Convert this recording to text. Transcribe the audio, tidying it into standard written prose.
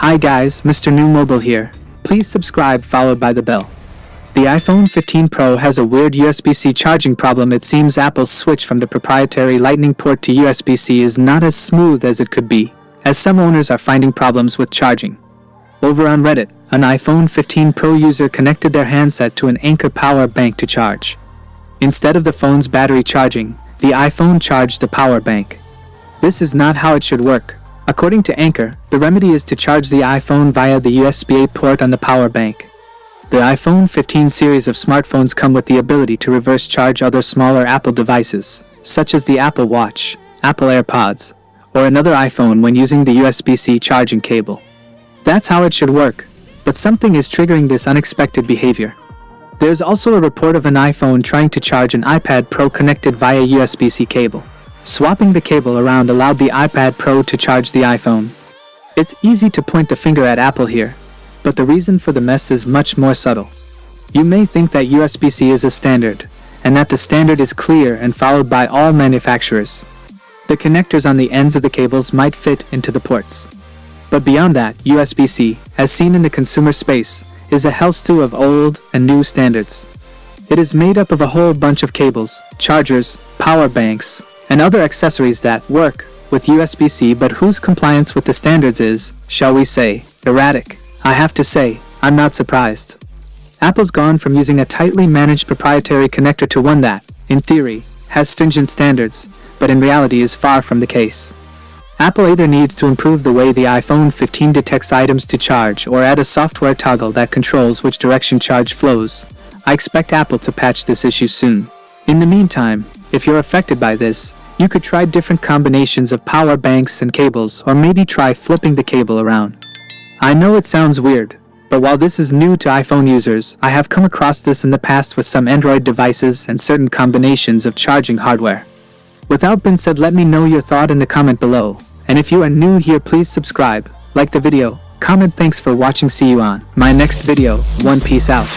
Hi guys, Mrnewmobile here. Please subscribe followed by the bell. The iPhone 15 Pro has a weird USB-C charging problem. It seems Apple's switch from the proprietary Lightning port to USB-C is not as smooth as it could be, as some owners are finding problems with charging. Over on Reddit, an iPhone 15 Pro user connected their handset to an Anker power bank to charge. Instead of the phone's battery charging, the iPhone charged the power bank. This is not how it should work. According to Anker, the remedy is to charge the iPhone via the USB-A port on the power bank. The iPhone 15 series of smartphones come with the ability to reverse charge other smaller Apple devices, such as the Apple Watch, Apple AirPods, or another iPhone when using the USB-C charging cable. That's how it should work, but something is triggering this unexpected behavior. There's also a report of an iPhone trying to charge an iPad Pro connected via USB-C cable. Swapping the cable around allowed the iPad Pro to charge the iPhone. It's easy to point the finger at Apple here, but the reason for the mess is much more subtle. You may think that USB-C is a standard, and that the standard is clear and followed by all manufacturers. The connectors on the ends of the cables might fit into the ports. But beyond that, USB-C, as seen in the consumer space, is a hell stew of old and new standards. It is made up of a whole bunch of cables, chargers, power banks, and other accessories that work with USB-C, but whose compliance with the standards is, shall we say, erratic. I have to say, I'm not surprised. Apple's gone from using a tightly managed proprietary connector to one that, in theory, has stringent standards, but in reality is far from the case. Apple either needs to improve the way the iPhone 15 detects items to charge or add a software toggle that controls which direction charge flows. I expect Apple to patch this issue soon. In the meantime, if you're affected by this, you could try different combinations of power banks and cables, or maybe try flipping the cable around. I know it sounds weird, but while this is new to iPhone users, I have come across this in the past with some Android devices and certain combinations of charging hardware. Without being said, let me know your thought in the comment below, and if you are new here, please subscribe, like the video, comment. Thanks for watching. See you on my next video. One, peace out.